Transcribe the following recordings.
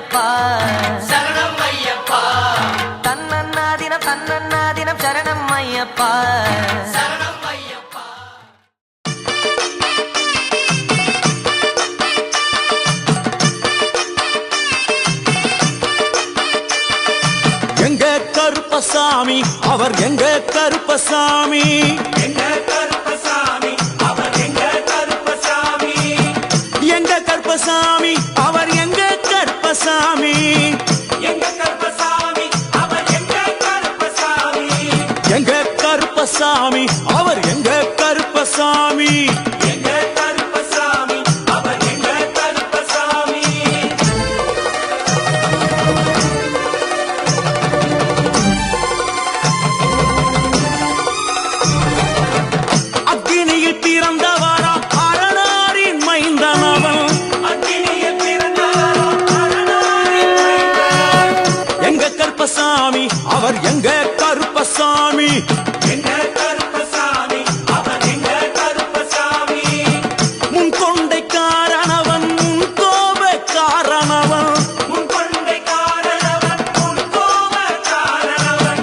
ஐயப்பா சரணம் ஐயப்பா தன்னன்னாதினம் தன்னன்னாதினம் சரணம் ஐயப்பா சரணம் ஐயப்பா எங்க கருப்பசாமி அவர் எங்க கருப்பசாமி எங்க கருப்பசாமி அவர் எங்க கருப்பசாமி எங்க கருப்பசாமி அவர் எங்க கருப்பசாமி எங்க கருப்பசாமி அவர் எங்க கருப்பசாமி எங்க கருப்பசாமி அவர் எங்க கருப்பசாமி எங்க கருப்பசாமி அவர் எங்க கருப்பசாமி அக்னியில் பிறந்தவரா அரணாரின் மைந்தனவன் அக்கினியில் பிறந்தவரோ அரணாரின் மைந்தன். எங்க கருப்பசாமி அவர் எங்க கருப்பசாமி எங்க கருப்பசாமி அவர் எங்க கருப்பசாமி முன் கொண்டைக்காரனவன் முன் கோபக்காரனவன் உன் கொண்டை காரணவன் உன் கோப காரணவன்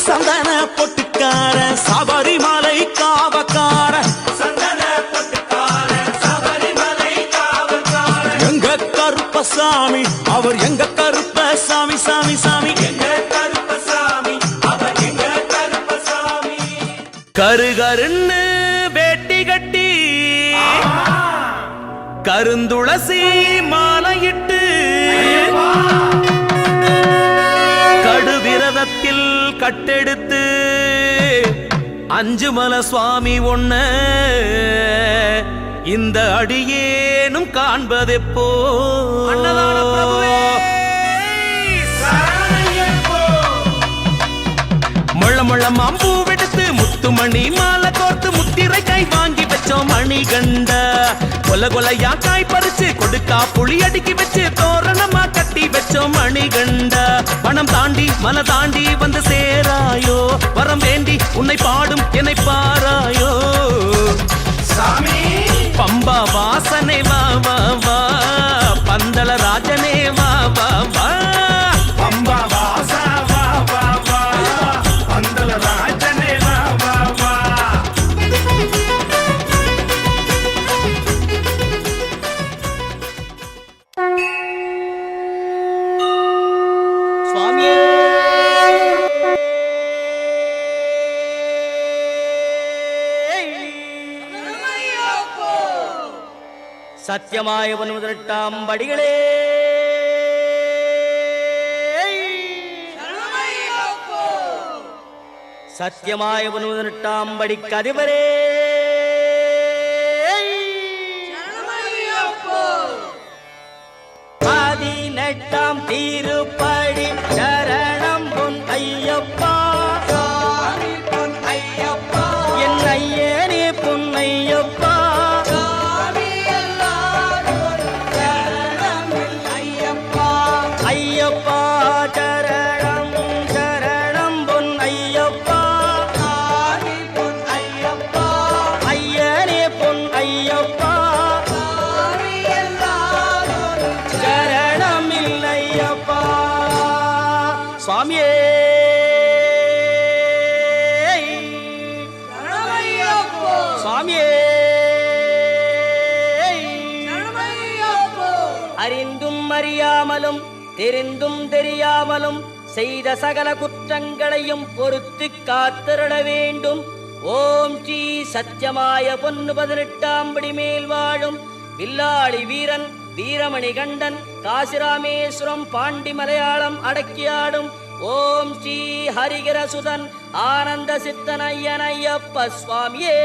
சந்தன பொட்டுக்கார சபரிமலை காவக்கார சந்தன பொட்டுக்கார சபரிமலை காவல்காரன் எங்க கருப்பசாமி அவர் எங்க கருப்பசாமி சாமி சாமி எங்க கருப்பசாமி அவர் எங்க கருப்பசாமி கருகருன்னு வேட்டி கட்டி கருந்துளசி மாலையிட்டு கடுவிரதத்தில் கட்டெடுத்து அஞ்சுமல சுவாமி ஒன்ன இந்த அடியேனும் காண்பதெப்போ அன்னதான பிரபுவே முள்ள முள்ள மாம்பூ வெடுத்து முத்துமணி மாலை கோர்த்து முத்திரை கை வாங்கி வச்சோம் மணி கண்ட கொல கொலையா காய் பறிச்சு கொடுக்கா புளி அடுக்கி வச்சு தோரணமா கட்டி வச்சோம் மணி கண்ட பணம் தாண்டி மலை தாண்டி வந்து சேராயோ வரம் வேண்டி உன்னை பாடும் என்னை பாராயோ சாமி பம்பா வாசனை வா வா வா பந்தள ராஜனே வா வா வா பம்பா வாசா வா வா வா பந்தல ராஜனே வா வா வா சுவாமியே சத்தியமாய ஒன்பதாம் படிகளே சத்தியமாய ஒன்பதாம் படிக்கு அதிபரே பதினெட்டாம் திருப்படி சரணம் பொன் ஐயப்பா பொன் ஐயப்பா என் ஐயனே பொன் ஐயப்பா ஐயப்பா சரணம் சரணம் பொன் ஐயப்பா ஐயனே பொன் ஐயப்பா சரணம் இல்லையப்பா சுவாமியே சுவாமியே அறிந்தும் அறியாமலும் தெரிந்தும் தெரியாமலும் செய்த சகல குற்றங்களையும் பொறுத்து காத்திருட வேண்டும். ஓம் ஸ்ரீ சத்தியமாய பொன்னு 18ஆம் படி மேல் வாழும் வில்லாளி வீரன் வீரமணி கண்டன் காசிராமேஸ்வரம் பாண்டி மலையாளம் அடக்கியாடும் ஓம் ஸ்ரீ ஹரிகரசுதன் ஆனந்த சித்தன் ஐயன் ஐயப்ப சுவாமியே.